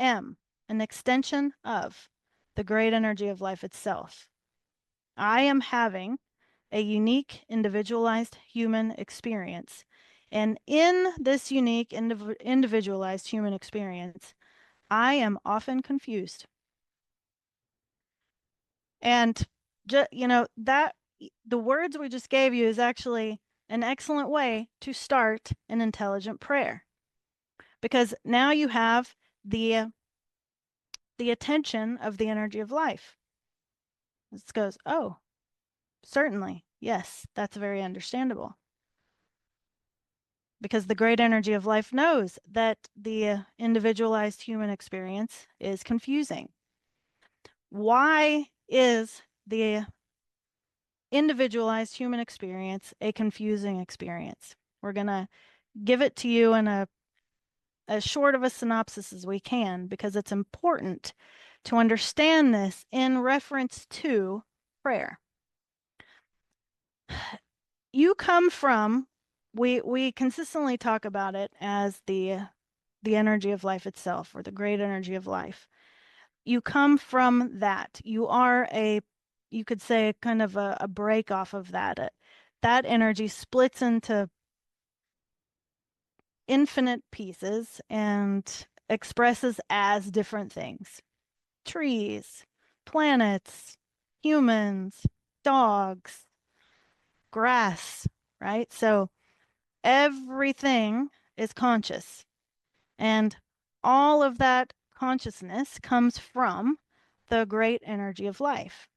am an extension of the great energy of life itself. I am having a unique, individualized human experience. And in this unique, individualized human experience, I am often confused. And that the words we just gave you is actually an excellent way to start an intelligent prayer, because now you have the attention of the energy of life. It goes, oh, certainly, yes, that's very understandable. Because the great energy of life knows that the individualized human experience is confusing. Why is the individualized human experience a confusing experience? We're going to give it to you in as short of a synopsis as we can, because it's important to understand this in reference to prayer. You come from, we consistently talk about it as the energy of life itself, or the great energy of life. You come from that. You are you could say, kind of a break off of that. That energy splits into infinite pieces and expresses as different things: trees, planets, humans, dogs, grass, right? So everything is conscious. And all of that consciousness comes from the great energy of life.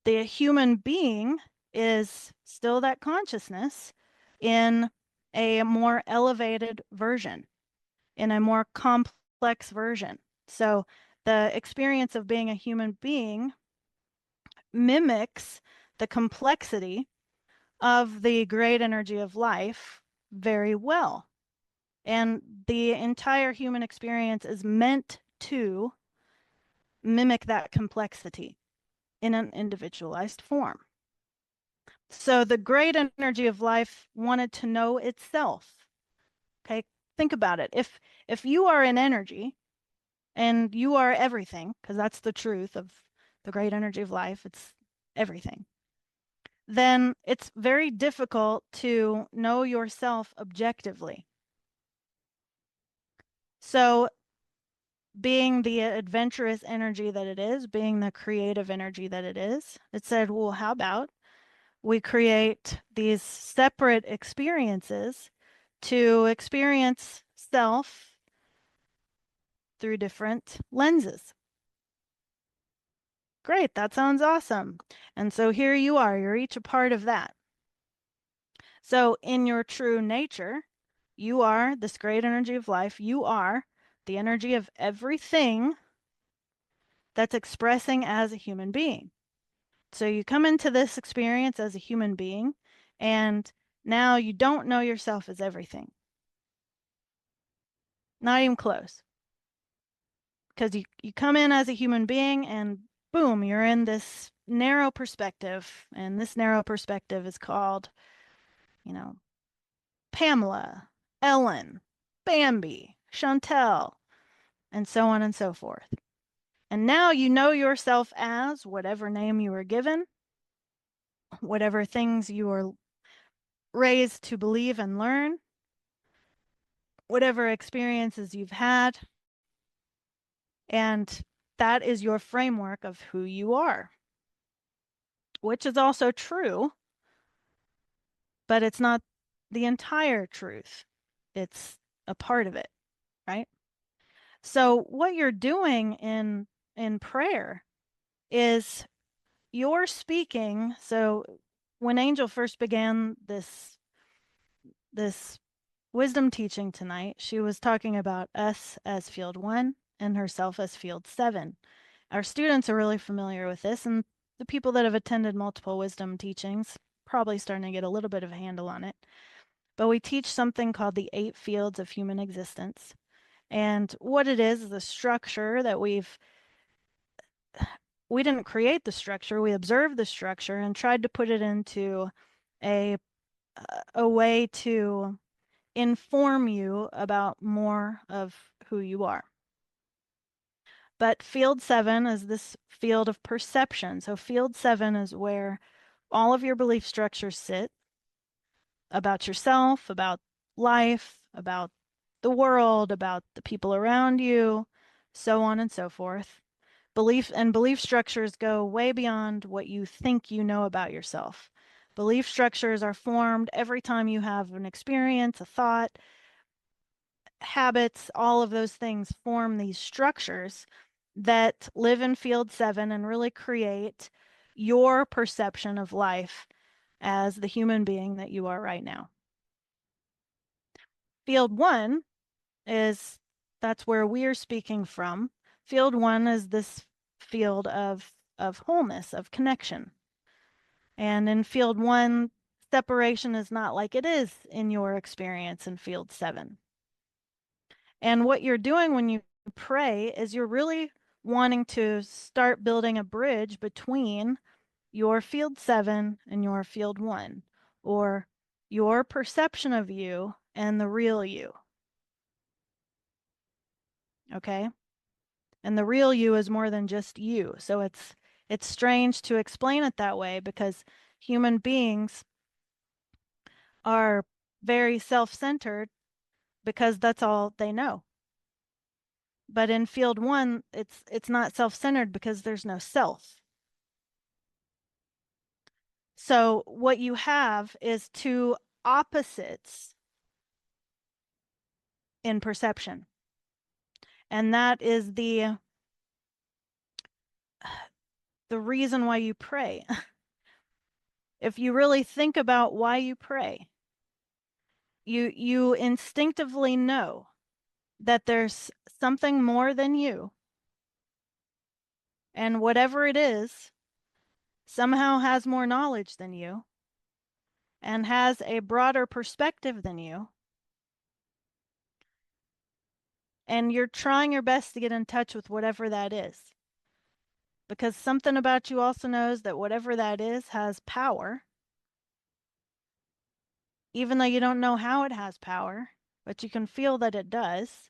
The human being is still that consciousness in a more elevated version, in a more complex version. So the experience of being a human being mimics the complexity of the great energy of life very well. And the entire human experience is meant to mimic that complexity in an individualized form. So the great energy of life wanted to know itself. Okay, think about it. If you are an energy and you are everything, because that's the truth of the great energy of life, it's everything, then it's very difficult to know yourself objectively. So being the adventurous energy that it is, being the creative energy that it is, it said, well, how about we create these separate experiences to experience self through different lenses? Great, that sounds awesome. And so here you are, you're each a part of that. So in your true nature, you are this great energy of life. You are the energy of everything that's expressing as a human being. So you come into this experience as a human being, and now you don't know yourself as everything. Not even close. Because you come in as a human being, and boom, you're in this narrow perspective. And this narrow perspective is called, you know, Pamela, Ellen, Bambi, Chantel, and so on and so forth. And now you know yourself as whatever name you were given, whatever things you were raised to believe and learn, whatever experiences you've had, and that is your framework of who you are, which is also true, but it's not the entire truth. It's a part of it, right? So what you're doing in prayer is you're speaking. So when Angel first began this wisdom teaching tonight, she was talking about us as field 1 and herself as field 7. Our students are really familiar with this, and the people that have attended multiple wisdom teachings probably starting to get a little bit of a handle on it. But we teach something called the 8 fields of human existence. And what it is a structure that we didn't create the structure, we observed the structure and tried to put it into a way to inform you about more of who you are. But field 7 is this field of perception. So field 7 is where all of your belief structures sit about yourself, about life, about the world, about the people around you, so on and so forth. Belief structures go way beyond what you think you know about yourself. Belief structures are formed every time you have an experience, a thought, habits, all of those things form these structures that live in field 7 and really create your perception of life as the human being that you are right now. Field 1 is that's where we're speaking from. Field 1 is this field of wholeness, of connection. And in field 1, separation is not like it is in your experience in field 7. And what you're doing when you pray is you're really wanting to start building a bridge between your field 7 and your field 1, or your perception of you and the real you. Okay? And the real you is more than just you. So it's strange to explain it that way because human beings are very self-centered because that's all they know. But in field 1, it's not self-centered because there's no self. So what you have is two opposites in perception. And that is the reason why you pray. If you really think about why you pray, you instinctively know that there's something more than you, and whatever it is somehow has more knowledge than you and has a broader perspective than you, and you're trying your best to get in touch with whatever that is, because something about you also knows that whatever that is has power, even though you don't know how it has power, but you can feel that it does.